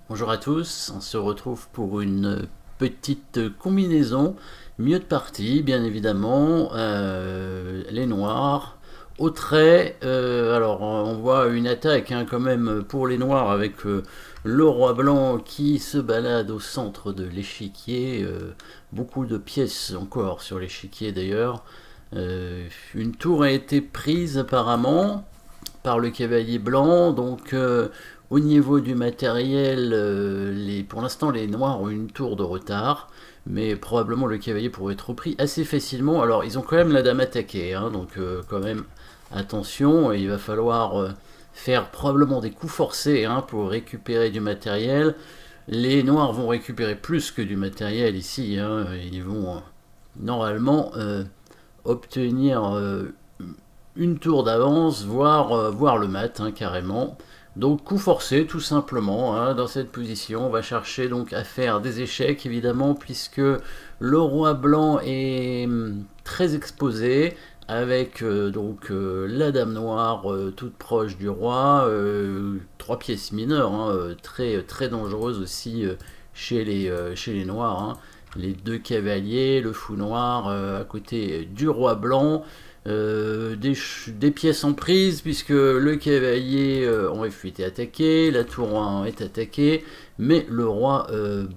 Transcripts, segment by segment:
Bonjour à tous, on se retrouve pour une petite combinaison, mieux de partie bien évidemment, les noirs, au trait, alors on voit une attaque quand même pour les noirs avec le roi blanc qui se balade au centre de l'échiquier, beaucoup de pièces encore sur l'échiquier d'ailleurs. Une tour a été prise apparemment par le cavalier blanc, donc au niveau du matériel, pour l'instant les noirs ont une tour de retard, mais probablement le cavalier pourrait être repris assez facilement. Alors ils ont quand même la dame attaquée, hein, donc quand même attention, il va falloir faire probablement des coups forcés hein, pour récupérer du matériel. Les noirs vont récupérer plus que du matériel ici, hein, ils vont normalement obtenir une tour d'avance, voire le mat hein, carrément. Donc coup forcé tout simplement hein, dans cette position. On va chercher donc à faire des échecs évidemment puisque le roi blanc est très exposé avec la dame noire toute proche du roi. Trois pièces mineures hein, très dangereuses aussi chez les noirs. Hein. Les deux cavaliers, le fou noir à côté du roi blanc. Des pièces en prise puisque le cavalier en F8 est attaqué, la tour 1 est attaquée, mais le roi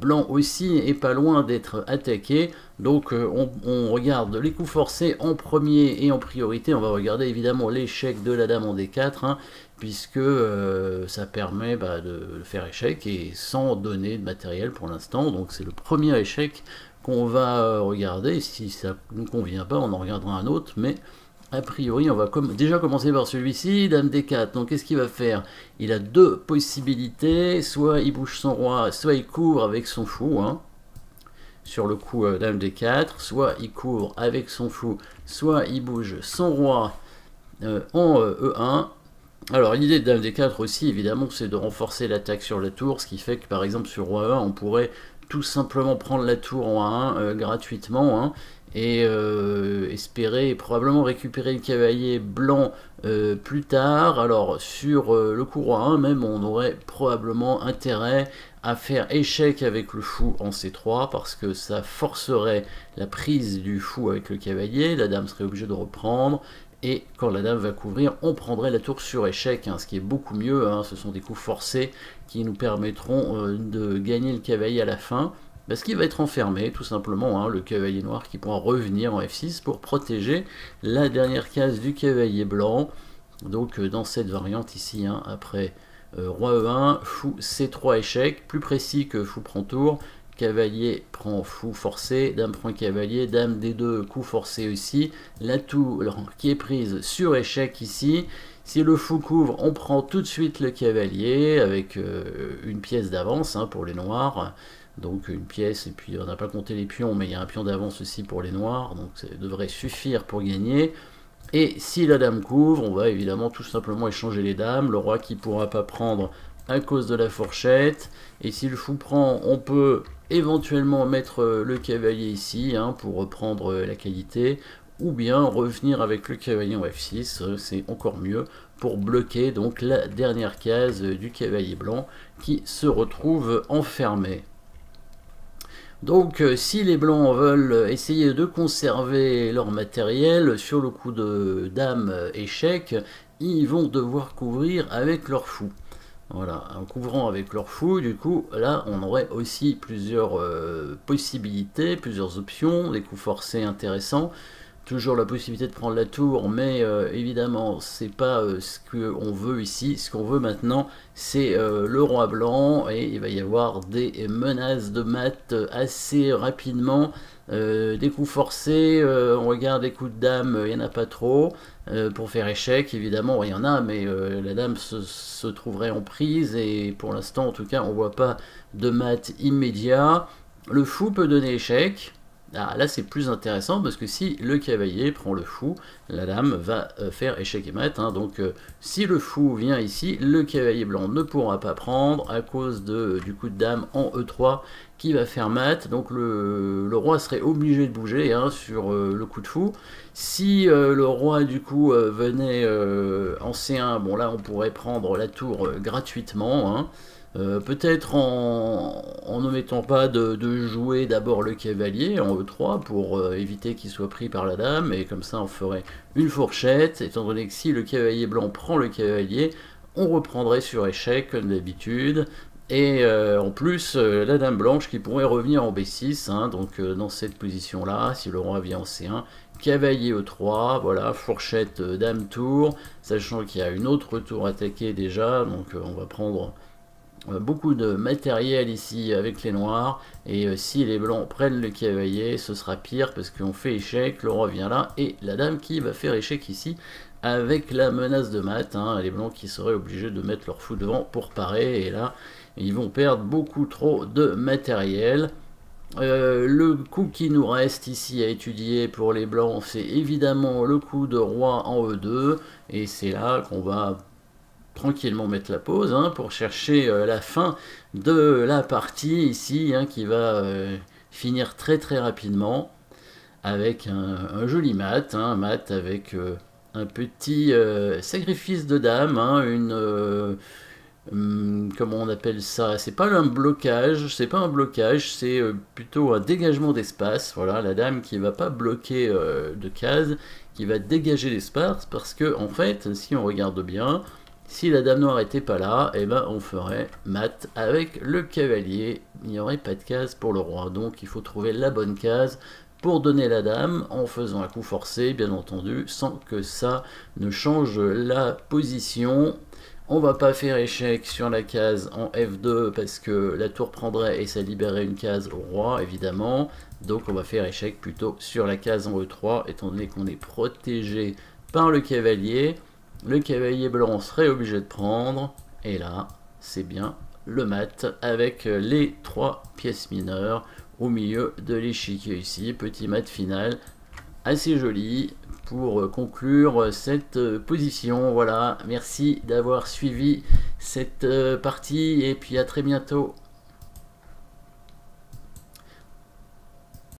blanc aussi est pas loin d'être attaqué. Donc on regarde les coups forcés en premier et en priorité. On va regarder évidemment l'échec de la dame en D4 hein, puisque ça permet de faire échec et sans donner de matériel pour l'instant. Donc c'est le premier échec qu'on va regarder. Si ça ne nous convient pas, on en regardera un autre, mais a priori, on va déjà commencer par celui-ci, dame D4. Donc qu'est-ce qu'il va faire? Il a deux possibilités, soit il bouge son roi, soit il court avec son fou, hein, sur le coup dame D4, soit il court avec son fou, soit il bouge son roi en E1. Alors l'idée de dame D4 aussi, évidemment, c'est de renforcer l'attaque sur la tour, ce qui fait que par exemple sur roi E1, on pourrait tout simplement prendre la tour en A1 gratuitement, hein, et espérer probablement récupérer le cavalier blanc plus tard. Alors sur le coup roi 1 même, on aurait probablement intérêt à faire échec avec le fou en C3 parce que ça forcerait la prise du fou avec le cavalier, la dame serait obligée de reprendre. Et quand la dame va couvrir, on prendrait la tour sur échec, hein, ce qui est beaucoup mieux. Hein, ce sont des coups forcés qui nous permettront de gagner le cavalier à la fin. Parce qu'il va être enfermé, tout simplement, hein, le cavalier noir qui pourra revenir en F6 pour protéger la dernière case du cavalier blanc. Donc dans cette variante ici, hein, après roi E1, fou C3 échec, plus précis que fou prend tour, cavalier prend fou forcé, dame prend cavalier, dame D2 coup forcé aussi, la tour qui est prise sur échec ici. Si le fou couvre, on prend tout de suite le cavalier avec une pièce d'avance hein, pour les noirs. Donc une pièce, et puis on n'a pas compté les pions, mais il y a un pion d'avance aussi pour les noirs, donc ça devrait suffire pour gagner. Et si la dame couvre, on va évidemment tout simplement échanger les dames, le roi qui ne pourra pas prendre à cause de la fourchette, et si le fou prend, on peut éventuellement mettre le cavalier ici hein, pour reprendre la qualité, ou bien revenir avec le cavalier en F6, c'est encore mieux pour bloquer donc la dernière case du cavalier blanc qui se retrouve enfermé. Donc si les blancs veulent essayer de conserver leur matériel sur le coup de dame échec, ils vont devoir couvrir avec leur fou. Voilà, en couvrant avec leur fou, du coup, là, on aurait aussi plusieurs possibilités, plusieurs options, des coups forcés intéressants. Toujours la possibilité de prendre la tour, mais évidemment, c'est pas ce qu'on veut ici. Ce qu'on veut maintenant, c'est le roi blanc, et il va y avoir des menaces de mat assez rapidement. Des coups forcés, on regarde des coups de dame, il n'y en a pas trop. Pour faire échec, évidemment, il y en a, mais la dame se trouverait en prise, et pour l'instant, en tout cas, on voit pas de mat immédiat. Le fou peut donner échec. Ah, là c'est plus intéressant parce que si le cavalier prend le fou, la dame va faire échec et mat. Hein, donc si le fou vient ici, le cavalier blanc ne pourra pas prendre à cause du coup de dame en E3 qui va faire mat. Donc le roi serait obligé de bouger hein, sur le coup de fou. Si le roi du coup venait en C1, bon là on pourrait prendre la tour gratuitement. Hein, Peut-être en ne mettant pas de jouer d'abord le cavalier en E3 pour éviter qu'il soit pris par la dame, et comme ça on ferait une fourchette, étant donné que si le cavalier blanc prend le cavalier, on reprendrait sur échec comme d'habitude, et en plus la dame blanche qui pourrait revenir en B6, hein, donc dans cette position là, si le roi vient en C1, cavalier E3, voilà, fourchette dame tour, sachant qu'il y a une autre tour attaquée déjà, donc on va prendre beaucoup de matériel ici avec les noirs, et si les blancs prennent le cavalier, ce sera pire parce qu'on fait échec, le roi vient là, et la dame qui va faire échec ici avec la menace de mat, hein, les blancs qui seraient obligés de mettre leur fou devant pour parer, et là ils vont perdre beaucoup trop de matériel. Le coup qui nous reste ici à étudier pour les blancs, c'est évidemment le coup de roi en E2, et c'est là qu'on va tranquillement mettre la pause, hein, pour chercher la fin de la partie ici, hein, qui va finir très très rapidement avec un joli mat, hein, mat avec un petit sacrifice de dame, hein, comment on appelle ça, c'est pas un blocage, c'est plutôt un dégagement d'espace. Voilà, la dame qui va pas bloquer de cases, qui va dégager l'espace, parce que en fait, si on regarde bien, si la dame noire n'était pas là, eh ben on ferait mat avec le cavalier, il n'y aurait pas de case pour le roi, donc il faut trouver la bonne case pour donner la dame en faisant un coup forcé, bien entendu, sans que ça ne change la position. On va pas faire échec sur la case en F2 parce que la tour prendrait et ça libérerait une case au roi, évidemment. Donc on va faire échec plutôt sur la case en E3, étant donné qu'on est protégé par le cavalier. Le cavalier blanc serait obligé de prendre, et là, c'est bien le mat avec les 3 pièces mineures au milieu de l'échiquier ici. Petit mat final assez joli pour conclure cette position. Voilà, merci d'avoir suivi cette partie et puis à très bientôt.